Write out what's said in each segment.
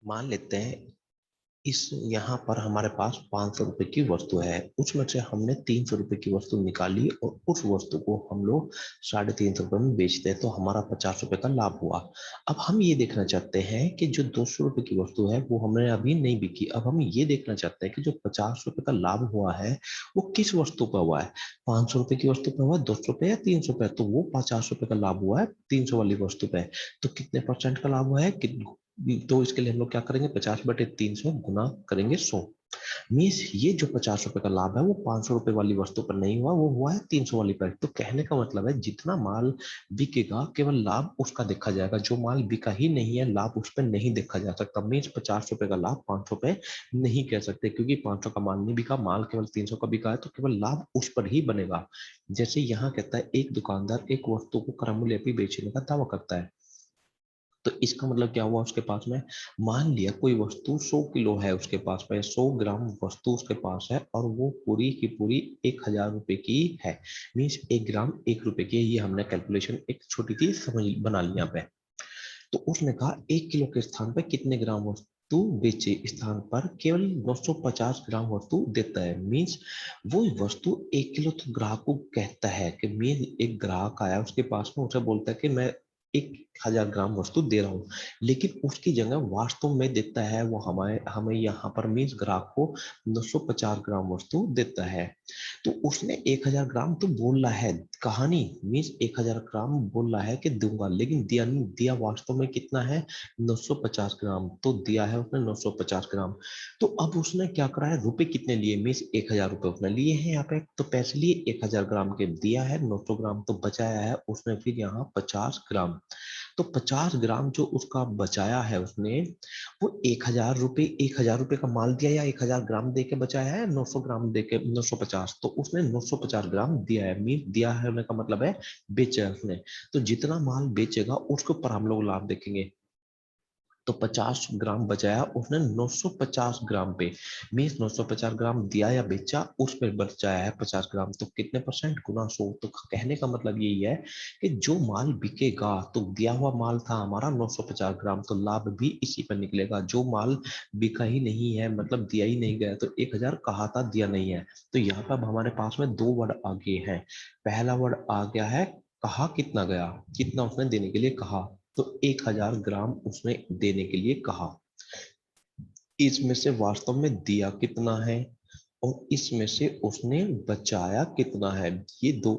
मान लेते हैं इस यहाँ पर हमारे पास 500 रुपए की वस्तु है, उसमें से हमने 300 रुपए की वस्तु निकाली और उस वस्तु को हम लोग 350 रुपए में बेचते हैं तो हमारा 50 रुपए का लाभ हुआ। अब हम ये देखना चाहते हैं कि जो 200 रुपए की वस्तु है वो हमने अभी नहीं बिकी। अब हम ये देखना चाहते हैं कि जो 50 रुपए का लाभ हुआ है वो किस वस्तु पर हुआ है। 500 रुपए की वस्तु पर हुआ, 200 रुपए या 300 रुपए, तो वो 50 रुपए का लाभ हुआ है 300 वाली वस्तु पे। तो कितने परसेंट का लाभ हुआ है तो इसके लिए हम लोग क्या करेंगे, 50/300 गुना करेंगे 100। मीन्स ये जो 50 रुपए का लाभ है वो 500 रुपए वाली वस्तु पर नहीं हुआ, वो हुआ है 300 वाली पर। तो कहने का मतलब है जितना माल बिकेगा केवल लाभ उसका देखा जाएगा, जो माल बिका ही नहीं है लाभ उस पर नहीं देखा जा सकता। मीन्स 50 रुपए का लाभ 500 पे नहीं कह सकते, क्योंकि 500 का माल नहीं बिका, माल केवल 300 का बिका है, तो केवल लाभ उस पर ही बनेगा। जैसे यहाँ कहता है एक दुकानदार एक वस्तु को क्रय मूल्य पे बेचने का दावा करता है, तो इसका मतलब क्या हुआ उसके पास में। मान लिया कोई वस्तु 100 किलो है उसके पास में, 100 ग्राम वस्तु उसके पास है और वो पूरी की पूरी 1000 रुपए की है। मीन्स 1 ग्राम 1 रुपए की है। ये हमने कैलकुलेशन एक छोटी सी समझ बना ली यहाँ पे। तो उसने कहा 1 किलो के स्थान पर कितने ग्राम वस्तु बेचे, स्थान पर केवल 950 ग्राम वस्तु देता है। मीन्स वो वस्तु 1 किलो तो ग्राहक को कहता है कि मीन एक ग्राहक आया उसके पास में, उसे बोलता है कि मैं 1000 ग्राम वस्तु दे रहा हूँ, लेकिन उसकी जगह वास्तव में देता है वो हमें हमें यहाँ पर मीन्स ग्राहक को 950 ग्राम वस्तु देता है। तो उसने 1000 ग्राम तो बोल रहा है, कहानी मीन्स 1000 ग्राम बोल रहा है कि दूंगा, लेकिन दिया नहीं, दिया वास्तव में कितना है 950 ग्राम, तो दिया है उसने 950 ग्राम। तो अब उसने क्या करा है, रुपए कितने लिए, मीन्स 1000 रुपए उसने लिए हैं यहाँ पे, तो पैसे लिए 1000 ग्राम के, दिया है 900 ग्राम, तो बचाया है उसने फिर यहाँ 50 ग्राम। तो 50 ग्राम जो उसका बचाया है उसने, वो 1000 रुपए, 1000 रुपए का माल दिया या 1000 ग्राम दे के बचाया है, 900 ग्राम दे के 950, तो उसने 950 ग्राम दिया है। मीन दिया है होने का मतलब है बेचा है उसने। तो जितना माल बेचेगा उसके ऊपर हम लोग लाभ देखेंगे। तो 50 ग्राम बचाया उसने 950 ग्राम पे, मीन्स 950 ग्राम दिया या बेचा, उस पर बचाया है 50 ग्राम, तो कितने परसेंट गुना 100। तो कहने का मतलब यही है कि जो माल बिकेगा, तो दिया हुआ माल था हमारा 950 ग्राम, तो लाभ भी इसी पर निकलेगा। जो माल बिका ही नहीं है मतलब दिया ही नहीं गया, तो 1000 कहा था दिया नहीं है। तो यहाँ पर अब हमारे पास में दो वर्ड आ गए हैं। पहला वर्ड आ गया है कहा कितना गया, कितना उसने देने के लिए कहा, तो 1000 ग्राम उसने देने के लिए कहा। इसमें से वास्तव में दिया कितना है और इसमें से उसने बचाया कितना है, ये दो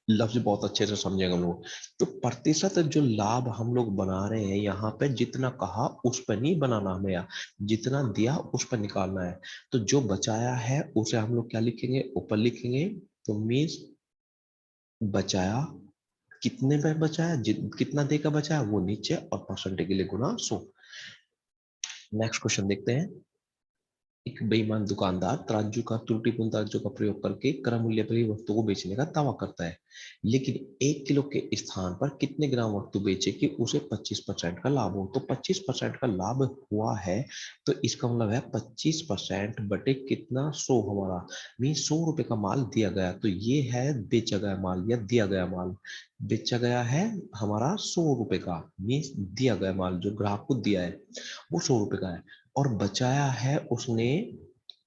लफ्ज बहुत अच्छे से समझेंगे हम लोग। तो प्रतिशत जो लाभ हम लोग बना रहे हैं यहाँ पे, जितना कहा उस पर नहीं बनाना हमें, या जितना दिया उस पर निकालना है। तो जो बचाया है उसे हम लोग क्या लिखेंगे, ऊपर लिखेंगे। तो मीन्स बचाया, कितने पे बचाया, कितना दे का बचाया वो नीचे, और परसेंटेज के लिए गुना 100। नेक्स्ट क्वेश्चन देखते हैं। एक बेईमान दुकानदार तराजू का त्रुटिपूर्ण तराजू का प्रयोग करके क्रय मूल्य पर ही वस्तु को बेचने का दावा करता है, लेकिन 1 किलो के स्थान पर कितने ग्राम वस्तु बेचे कि उसे 25% का लाभ हो। तो 25% का लाभ हुआ है, तो इसका मतलब है 25% बटे कितना 100 हमारा, मीन 100 रुपए का माल दिया गया, तो ये है बेचा गया माल या दिया गया माल। बेचा गया है हमारा 100 रुपए का, मीन दिया गया माल जो ग्राहक को दिया है वो 100 रुपए का है, और बचाया है उसने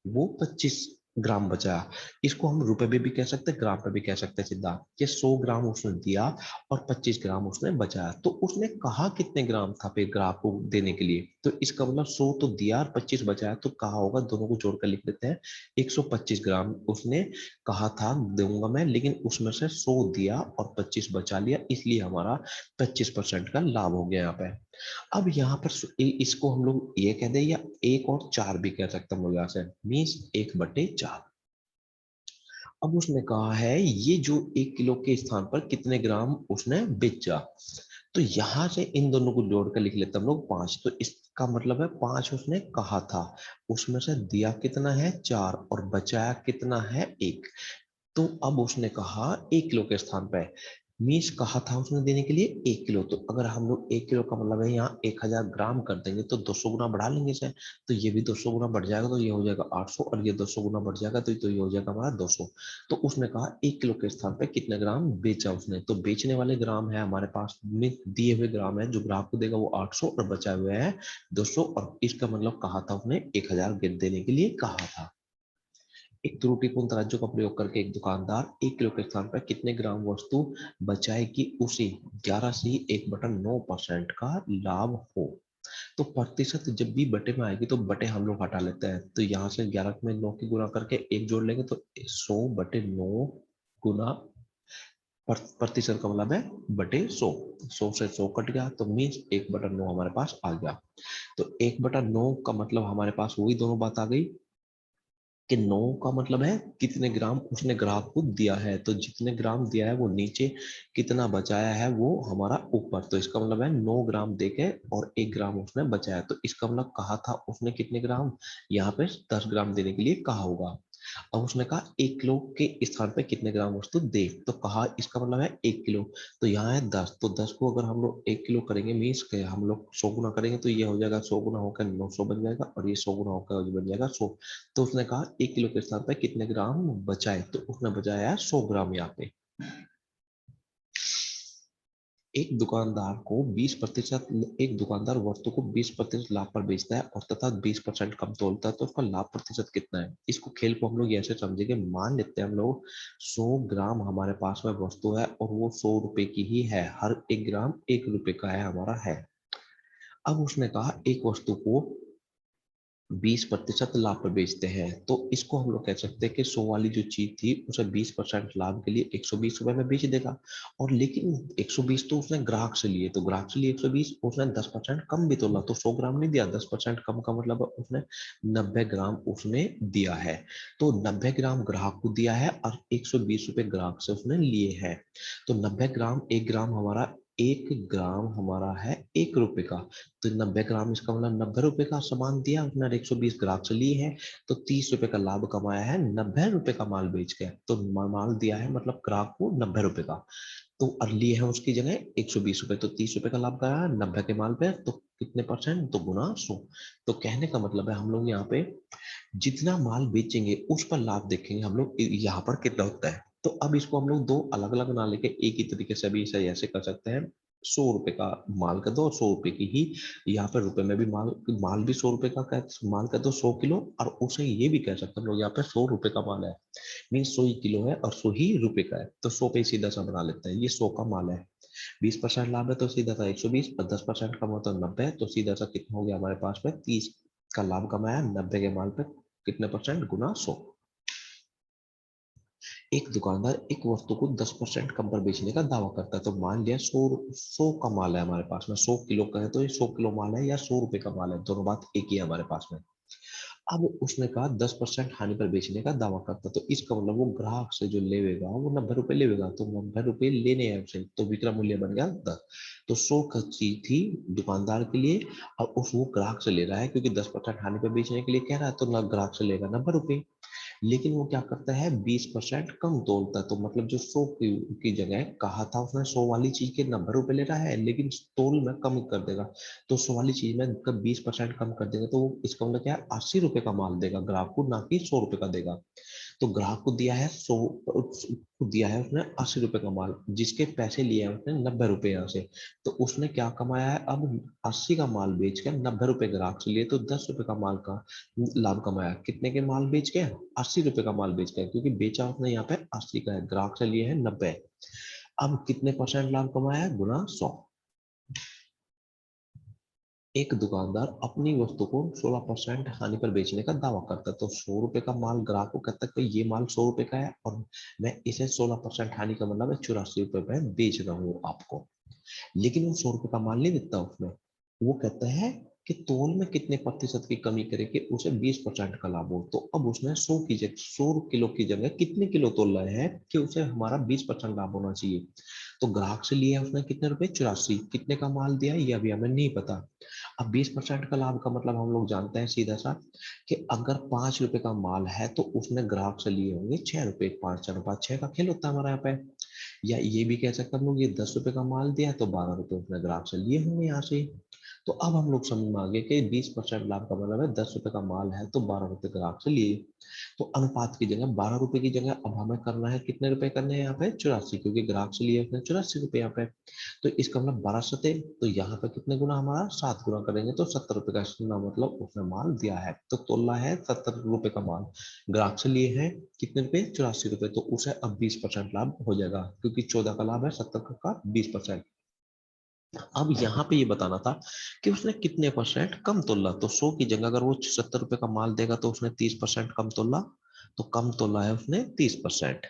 वो 25 ग्राम बचाया। इसको हम रुपए में भी कह सकते हैं, ग्राम पे भी कह सकते हैं सीधा, कि 100 ग्राम उसने दिया और 25 ग्राम उसने बचाया। तो उसने कहा कितने ग्राम था फिर ग्राहक को देने के लिए, तो इसका मतलब 100 तो दिया और 25 बचाया, तो कहा होगा, दोनों को जोड़कर लिख देते हैं। 125 ग्राम उसने कहा था दूंगा मैं, लेकिन उसमें से 100 दिया और 25 बचा लिया, इसलिए हमारा 25% का लाभ हो गया यहाँ पे। अब यहाँ पर इसको हम लोग ये कह दे या 1 और 4 भी कह सकते हैं हम लोग यहाँ से, मीन्स 1/4। अब उसने कहा है ये जो 1 किलो के स्थान पर कितने ग्राम उसने बेचा, तो यहां से इन दोनों को जोड़कर लिख लेते हम लोग 5। तो इसका मतलब है 5 उसने कहा था, उसमें से दिया कितना है 4 और बचाया कितना है 1। तो अब उसने कहा 1 किलो के स्थान पर मीन्स कहा था उसने देने के लिए 1 किलो, तो अगर हम लोग 1 किलो का मतलब है यहाँ 1000 ग्राम कर देंगे तो 200 गुना बढ़ा लेंगे इसे, तो ये भी 200 गुना बढ़ जाएगा, तो ये हो जाएगा 800, और ये 200 गुना बढ़ जाएगा तो ये हो जाएगा हमारा 200। तो उसने कहा 1 किलो के स्थान पे कितने ग्राम बेचा उसने, तो बेचने वाले ग्राम है हमारे पास में दिए हुए ग्राम है, जो ग्राहक को देगा वो 800 और बचा हुआ है 200, और इसका मतलब कहा था उसने 1000 देने के लिए कहा था। एक त्रुटिपूर्ण तराजू का प्रयोग करके एक दुकानदार 1 किलो के स्थान पर कितने ग्राम वस्तु बचाए कि उसे 11 से 1/9% का लाभ हो। तो प्रतिशत जब भी बटे में आएगी तो बटे हम लोग हटा लेते हैं, तो यहाँ से 11 में 9 की गुना करके एक जोड़ लेंगे तो 100/9 गुना प्रतिशत का मतलब है बटे 100, 100 से 100 कट गया तो मीन्स 1/9 हमारे पास आ गया। तो 1/9 का मतलब हमारे पास वही दोनों बात आ गई कि 9 का मतलब है कितने ग्राम उसने ग्राहक को दिया है, तो जितने ग्राम दिया है वो नीचे, कितना बचाया है वो हमारा ऊपर, तो इसका मतलब है 9 ग्राम देके और 1 ग्राम उसने बचाया, तो इसका मतलब कहा था उसने कितने ग्राम, यहाँ पे 10 ग्राम देने के लिए कहा होगा। अब उसने कहा 1 किलो के स्थान पे कितने ग्राम वस्तु दे, तो कहा इसका मतलब है 1 किलो, तो यहाँ है 10, तो 10 को अगर हम लोग 1 किलो करेंगे मीन्स के हम लोग 100 गुना करेंगे तो ये हो जाएगा 100 गुना होकर 900 बन जाएगा, और ये 100 गुना होकर बन जाएगा 100। तो उसने कहा 1 किलो के स्थान पे कितने ग्राम बचाए, तो उसने बचाया है 100 ग्राम यहाँ पे। एक दुकानदार को 20%, एक दुकानदार वस्तु को 20% लाभ पर बेचता है और तथा 20% कम तोलता है, तो उसका लाभ प्रतिशत कितना है। इसको खेल को हम लोग ऐसे समझेंगे, मान लेते हैं हम लोग 100 ग्राम हमारे पास में वस्तु है और वो 100 रुपए की ही है, हर 1 ग्राम 1 रुपए का है हमारा है। अब उसने कहा एक वस्तु को 20% लाभ पर बेचते हैं, तो इसको हम लोग कह सकते हैं कि 100 वाली जो चीज थी उसे 20% लाभ के लिए 120 रुपए में बेच देगा, और लेकिन 120 तो उसने ग्राहक से लिए, तो ग्राहक से लिए 120, उसने 10% कम भी तोला, तो 100 ग्राम नहीं दिया, 10% कम का मतलब उसने 90 ग्राम उसने दिया है, तो 90 ग्राम ग्राहक को दिया है और 120 रुपए ग्राहक से उसने लिए हैं, तो 90 ग्राम 1 ग्राम हमारा 1 ग्राम हमारा है 1 रुपए का, तो 90 ग्राम इसका मतलब 90 रुपए का सामान दिया उसने और 120 ग्राहक से लिए है, तो 30 रुपए का लाभ कमाया है 90 रुपए का माल बेच के, तो माल दिया है मतलब ग्राहक को 90 रुपए का, तो और लिए है उसकी जगह 120 रुपए, तो 30 रुपए का लाभ कराया 90 के माल पे, तो कितने परसेंट, तो गुना 100। तो कहने का मतलब है हम लोग यहाँ पे जितना माल बेचेंगे उस पर लाभ देखेंगे हम लोग यहाँ पर कितना होता है। तो अब इसको हम लोग दो अलग अलग ना लेके एक ही तरीके से भी इसे ऐसे कर सकते हैं, 100 रुपए का माल कर दो और 100 रुपए की ही यहाँ पे रुपए में भी माल, माल भी 100 रुपए का माल कर दो 100 किलो, और उसे ये भी कह सकते हैं हम लोग यहाँ पे 100 रुपए का माल है, मीन 100 ही किलो है और 100 ही रुपए का है, तो 100 पे सीधा सा बना लेते हैं, ये 100 का माल है, 20% लाभ है तो सीधा सा 120, और 10% कम हो तो 90, तो सीधा सा कितना हो गया हमारे पास में 30 का लाभ कमाया 90 के माल पे, कितने परसेंट, गुना 100। एक दुकानदार एक वस्तु को 10% कम पर बेचने का दावा करता है, तो मान लिया 100 का माल है हमारे पास में, 100 किलो का है तो ये 100 किलो माल है या 100 रुपए का माल है, दोनों बात एक ही है हमारे पास में। अब उसने कहा 10% हानि पर बेचने का दावा करता, तो इसका मतलब वो ग्राहक से जो लेगा वो 90 रुपए लेगा, तो 90 रुपए लेने हैं उसे, तो विक्रय मूल्य बन गया 10, तो 100 का चीज थी दुकानदार के लिए, और उस वो ग्राहक से ले रहा है क्योंकि 10% हानि पर बेचने के लिए कह रहा है, तो ना ग्राहक से लेगा 90 रुपए, लेकिन वो क्या करता है 20% कम तोलता है, तो मतलब जो 100 की जगह कहा था उसने 100 वाली चीज के 90 रुपए ले रहा है, लेकिन तोल में कम कर देगा, तो 100 वाली चीज में 20% कम कर देगा, तो वो इसका मतलब क्या है 80 रुपए का माल देगा ग्राहक को, ना कि 100 रुपए का देगा, तो ग्राहक को दिया है 100, दिया है उसने 80 रुपए का माल, जिसके पैसे लिए हैं उसने 90 रुपए यहाँ से, तो उसने क्या कमाया है अब 80 का माल बेच के 90 रुपए ग्राहक से लिए, तो 10 रुपए का माल का लाभ कमाया, कितने के माल बेच के, 80 रुपए का माल बेच के, क्योंकि बेचा उसने यहाँ पे 80 का है, ग्राहक से लिए है 90, अब कितने परसेंट लाभ कमाया है, गुना 100। एक दुकानदार अपनी वस्तु को 16% हानि पर बेचने का दावा करता है, तो 100 रुपए का माल ग्राहक को कहता है कि ये माल 100 रुपए का है और मैं इसे 16% हानि का मतलब है 84 रुपए में बेच रहा हूँ आपको, लेकिन वो 100 रुपए का माल नहीं देता उसमें, वो कहता है कि तोल में कितने प्रतिशत की कमी करे कि उसे 20% का लाभ हो, तो अब उसने 100 की जगह 100 किलो की जगह कितने किलो तोल रहे हैं कि उसे हमारा 20% लाभ होना चाहिए, तो ग्राहक से लिया उसने कितने रुपए, 84, कितने का माल दिया ये अभी हमें नहीं पता। अब 20% का लाभ का मतलब हम लोग जानते हैं सीधा सा कि अगर 5 रुपए का माल है तो उसने ग्राहक से लिए होंगे 6 रुपए, 5 4 5 6 का खेल होता है हमारा यहाँ पे, या ये भी कह सकते हैं हम लोग, ये 10 रुपए का माल दिया तो 12 रुपए उसने ग्राहक से लिए होंगे यहाँ से। तो अब हम लोग समझ में आ गए कि 20% लाभ का मतलब है 10 रुपए का माल है तो 12 रुपए ग्राहक से लिए। तो अनुपात की जगह 12 रुपए की जगह अब हमें करना है कितने रुपए करने हैं यहाँ पे, 84, क्योंकि ग्राहक से लिए उसने 84 रुपए यहाँ पे। तो इसका मतलब 12 तो यहाँ पे कितने गुना, हमारा 7 गुना करेंगे तो 70 रुपए का, इसका मतलब उसने माल दिया है तो तोला है 70 रुपए का माल, ग्राहक से लिए है कितने रुपए, 84 रुपए। तो उसे अब 20% लाभ हो जाएगा, क्योंकि 14 का लाभ है, 70 का 20%। अब यहाँ पे ये बताना था कि उसने कितने परसेंट कम तोला। तो 100 की जगह अगर वो 70 रुपए का माल देगा तो उसने 30% कम तोला, तो कम तोला है उसने 30%।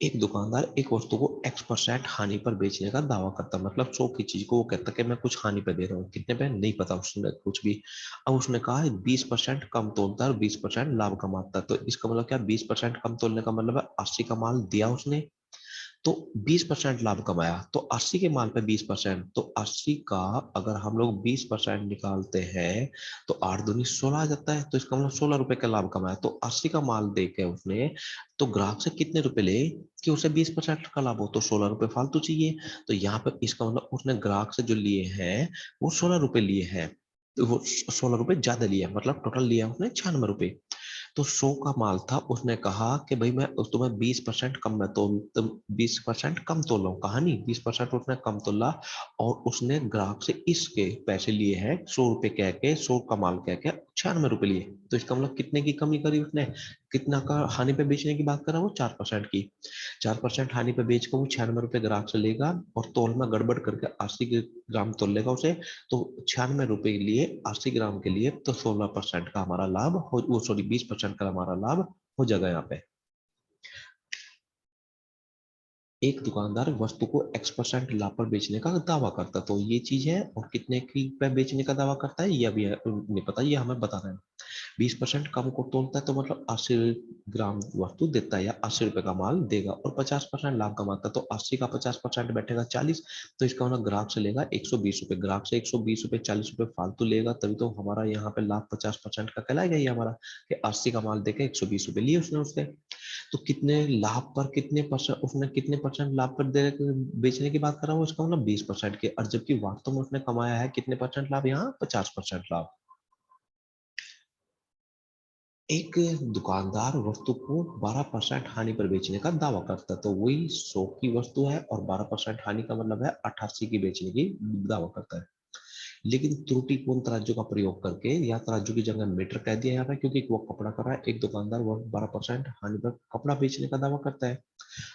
एक दुकानदार एक वस्तु को X% हानि पर बेचने का दावा करता है, मतलब 100 की चीज को वो कहता है कि मैं कुछ हानि पे दे रहा हूँ, कितने पे नहीं पता उसने कुछ भी। अब उसने कहा 20% कम तोलता है और 20% लाभ कमाता है, तो इसका मतलब क्या, 20% कम तोलने का मतलब है 80 का माल दिया उसने तो 20% लाभ कमाया, तो 80 के माल पे 20%, तो 80 का अगर हम लोग 20% निकालते हैं तो 8 दूनी 16 आ जाता है, तो इसका मतलब 16 रुपए का लाभ कमाया। तो 80 का माल दे के उसने तो ग्राहक से कितने रुपए ले कि उसे 20% का लाभ हो, तो 16 रुपए फालतू चाहिए। तो यहाँ पर इसका मतलब उसने ग्राहक से जो लिए हैं वो 16 रुपए लिए हैं, तो वो 16 रुपए ज्यादा लिया, मतलब टोटल लिया उसने 96 रुपए। तो 100 का माल था, उसने कहा कि भाई मैं तुम्हें 20% कम में तो तुम 20% कम तोल रहा हूँ, कहा नहीं 20% उसने कम तोला। और उसने ग्राहक से इसके पैसे लिए हैं 100 रुपए कह के, 100 का माल कह के 96 रुपए लिए। तो इसका मतलब कितने की कमी करी उसने, कितना का हानि पे बेचने की बात कर रहा है वो, 4% की। 4% हानि पे बेच कर वो 96 रुपए ग्राहक से लेगा और तोल में गड़बड़ करके 80 ग्राम तोल लेगा उसे। तो 96 रुपए के लिए 80 ग्राम के लिए तो 16% का हमारा लाभ हो, वो सॉरी 20% का हमारा लाभ हो जाएगा यहाँ पे। एक दुकानदार वस्तु को X% लाभ पर बेचने का दावा करता है, तो ये चीज है, और कितने की पे बेचने का दावा करता है ये अभी नहीं पता, ये हमें बताना है। 20% कम को तोलता है तो मतलब 80 ग्राम वस्तु देता है या 80 रुपए का माल देगा, और 50% लाभ कमाता है तो 80 का 50% बैठेगा 40। तो इसका मतलब ग्राहक से लेगा 120 रुपए, ग्राहक से 120 रुपए 40 रुपए फालतू लेगा, तभी तो हमारा यहाँ पे लाभ 50% का कहलाएगा ये हमारा, कि 80 का माल देके 120 रुपए लिए उसने उससे। तो कितने लाभ पर कितने परसेंट, उसने कितने परसेंट लाभ पर दे बेचने की बात कर रहा हूँ, इसका मतलब 20% के, और जबकि वास्तव में उसने कमाया है कितने परसेंट लाभ, यहाँ 50% लाभ। एक दुकानदार वस्तु को 12% हानि पर बेचने का दावा करता है, तो वही 100 की वस्तु है और 12% हानि का मतलब है 88 की बेचने की दावा करता है। लेकिन त्रुटिपूर्ण तराजू का प्रयोग करके या तराजू की जगह मीटर कह दिया यहाँ पे, क्योंकि वो कपड़ा कर रहा है, एक दुकानदार वो 12% हानि पर कपड़ा बेचने का दावा करता है।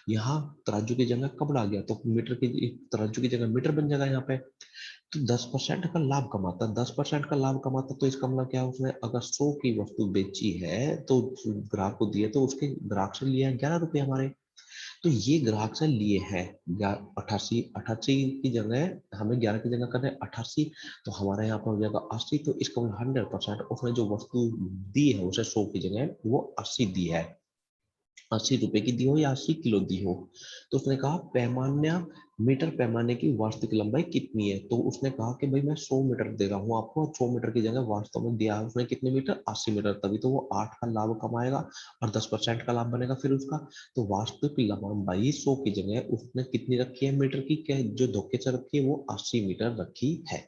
यहाँ तराजू की जगह कपड़ा आ गया तो मीटर की, तराजू की जगह मीटर बन जाएगा यहाँ पे। तो 10% का लाभ कमाता, 10% का लाभ कमाता, तो इसका मतलब क्या है, उसने अगर 100 की वस्तु बेची है तो ग्राहक को दिए, तो उसके ग्राहक से लिया 11 रुपए हमारे। तो ये ग्राहक से लिए हैं 88, 88 की जगह हमें 11 की जगह करना है 88, तो हमारे यहाँ पर हो जाएगा 80। तो इसका मतलब 100% उसने जो वस्तु दी है उसे 100 की जगह वो 80 दी है, 80 रुपए की दी हो या 80 किलो दी हो। तो उसने कहा पैमाना, मीटर पैमाने की वास्तविक लंबाई कितनी है, तो उसने कहा कि भाई मैं 100 मीटर दे रहा हूँ आपको, 100 मीटर की जगह वास्तव में दिया है उसने कितने मीटर, 80 मीटर, तभी तो वो 8 का लाभ कमाएगा और 10% का लाभ बनेगा फिर उसका। तो वास्तविक लंबाई 100 की जगह उसने कितनी रखी है मीटर की, क्या जो धोखे से रखी है वो 80 मीटर रखी है।